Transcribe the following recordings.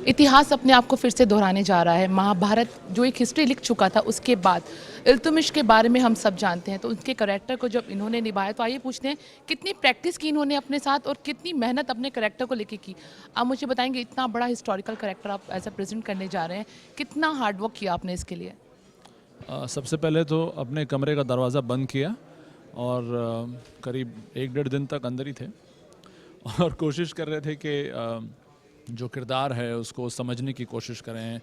इतिहास अपने आप को फिर से दोहराने जा रहा है। महाभारत जो एक हिस्ट्री लिख चुका था, उसके बाद इल्तुतमिश के बारे में हम सब जानते हैं। तो उनके करैक्टर को जब इन्होंने निभाया, तो आइए पूछते हैं कितनी प्रैक्टिस की इन्होंने अपने साथ और कितनी मेहनत अपने करैक्टर को लेके की। आप मुझे बताएंगे, इतना बड़ा हिस्टोरिकल करैक्टर आप ऐसा प्रेजेंट करने जा रहे हैं, कितना हार्डवर्क किया आपने इसके लिए? सबसे पहले तो अपने कमरे का दरवाज़ा बंद किया और करीब 1-1.5 दिन तक अंदर ही थे और कोशिश कर रहे थे कि जो किरदार है उसको समझने की कोशिश करें,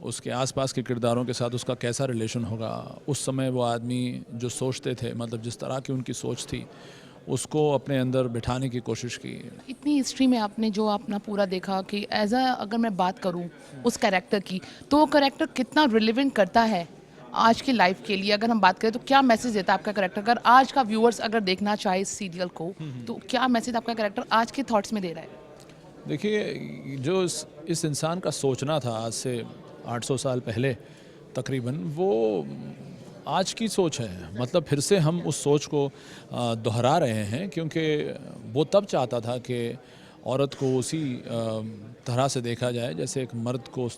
उसके आसपास के किरदारों के साथ उसका कैसा रिलेशन होगा। उस समय वो आदमी जो सोचते थे, मतलब जिस तरह की उनकी सोच थी, उसको अपने अंदर बिठाने की कोशिश की। इतनी हिस्ट्री में आपने जो अपना पूरा देखा कि एज अ अगर मैं बात करूं उस कैरेक्टर की, तो वो कैरेक्टर कितना रिलेवेंट करता है आज की लाइफ के लिए? अगर हम बात करें तो क्या मैसेज देता है आपका कैरेक्टर? अगर आज का व्यूअर्स अगर देखना चाहे इस सीरियल को, तो क्या मैसेज आपका कैरेक्टर आज के थॉट्स में दे रहा है? देखिए, जो इस इंसान का सोचना था आज से 800 साल पहले तकरीबन, वो आज की सोच है। मतलब फिर से हम उस सोच को दोहरा रहे हैं, क्योंकि वो तब चाहता था कि औरत को उसी तरह से देखा जाए जैसे एक मर्द को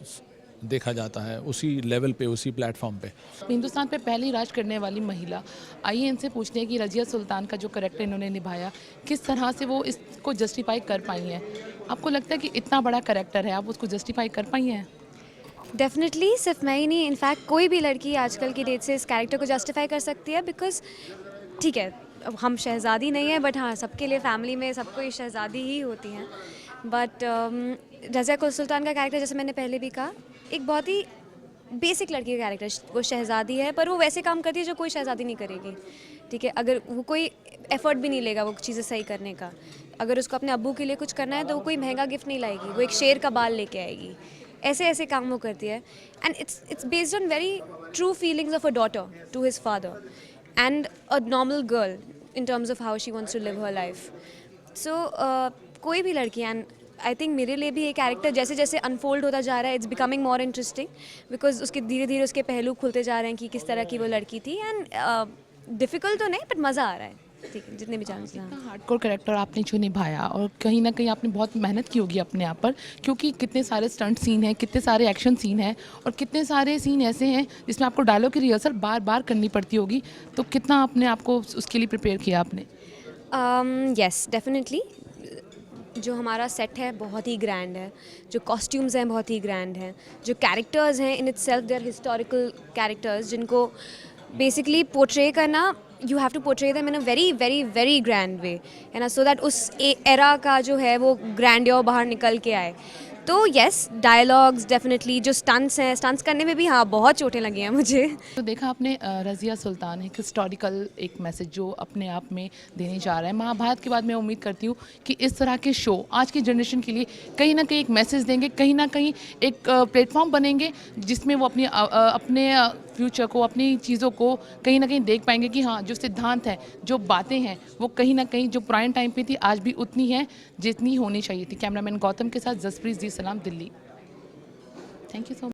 देखा जाता है, उसी लेवल पे, उसी प्लेटफॉर्म पे। हिंदुस्तान पे पहली राज करने वाली महिला, आइए इनसे पूछते हैं कि रज़िया सुल्तान का जो कैरेक्टर इन्होंने निभाया, किस तरह से वो इसको जस्टिफाई कर पाई हैं? आपको लगता है कि इतना बड़ा कैरेक्टर है, आप उसको जस्टिफाई कर पाई हैं? डेफिनेटली सिर्फ मैं ही नहीं, इनफैक्ट कोई भी लड़की आजकल की डेट से इस कैरेक्टर को जस्टिफाई कर सकती है। बिकॉज ठीक है, अब हम शहज़ादी नहीं है, बट हाँ, सबके लिए फैमिली में सबको ये शहज़ादी ही होती हैं। बट रज़िया सुल्तान का कैरेक्टर, जैसे मैंने पहले भी कहा, एक बहुत ही बेसिक लड़की का कैरेक्टर। वो शहज़ादी है, पर वो वैसे काम करती है जो कोई शहज़ादी नहीं करेगी। ठीक है, अगर वो कोई एफर्ट भी नहीं लेगा वो चीज़ें सही करने का, अगर उसको अपने अब्बू के लिए कुछ करना है तो वो कोई महंगा गिफ्ट नहीं लाएगी, वो एक शेर का बाल लेके आएगी। ऐसे ऐसे काम वो करती है। And it's based on very true feelings of a daughter to his father and a normal girl in terms of how she wants to live her life. So कोई भी लड़की, एंड आई थिंक मेरे लिए भी ये character जैसे जैसे unfold होता जा रहा है, it's becoming more interesting, because उसके धीरे धीरे उसके पहलू खुलते जा रहे हैं कि किस तरह की वो लड़की थी। एंड डिफ़िकल्ट तो नहीं, बट मज़ा आ रहा है, ठीक है, जितने भी चांस हैं। इतना हार्डकोर कैरेक्टर आपने जो निभाया, और कहीं ना कहीं आपने बहुत मेहनत की होगी अपने आप पर, क्योंकि कितने सारे स्टंट सीन हैं, कितने सारे एक्शन सीन हैं, और कितने सारे सीन ऐसे हैं जिसमें आपको डायलॉग की रिहर्सल बार बार करनी पड़ती होगी। तो कितना अपने आप को उसके लिए प्रिपेयर किया आपने? Yes, definitely. जो हमारा सेट है बहुत ही ग्रैंड है, जो कॉस्ट्यूम्स हैं बहुत ही ग्रैंड हैं, जो कैरेक्टर्स हैं in itself they are historical characters, जिनको बेसिकली पोर्ट्रे करना, you have to portray them in a very very very grand way, है ना, सो दैट उस एरा का जो है वो ग्रैंडियर बाहर निकल के आए। तो यस, डायलॉग्स डेफिनेटली, जो स्टंट्स हैं, स्टंट्स करने में भी हाँ बहुत चोटें लगी हैं मुझे। तो देखा आपने, रज़िया सुल्तान एक हिस्टोरिकल एक मैसेज जो अपने आप में देने जा रहा है। महाभारत के बाद मैं उम्मीद करती हूँ कि इस तरह के शो आज की जनरेशन के लिए कहीं ना कहीं एक मैसेज देंगे, कहीं ना कहीं एक प्लेटफॉर्म बनेंगे जिसमें वो अपने फ्यूचर को, अपनी चीज़ों को कहीं ना कहीं देख पाएंगे कि हाँ, जो सिद्धांत हैं, जो बातें हैं, वो कहीं ना कहीं जो पुराने टाइम पे थी आज भी उतनी है जितनी होनी चाहिए थी। कैमरामैन गौतम के साथ जसप्रीत जी, सलाम, Delhi. Thank you so much.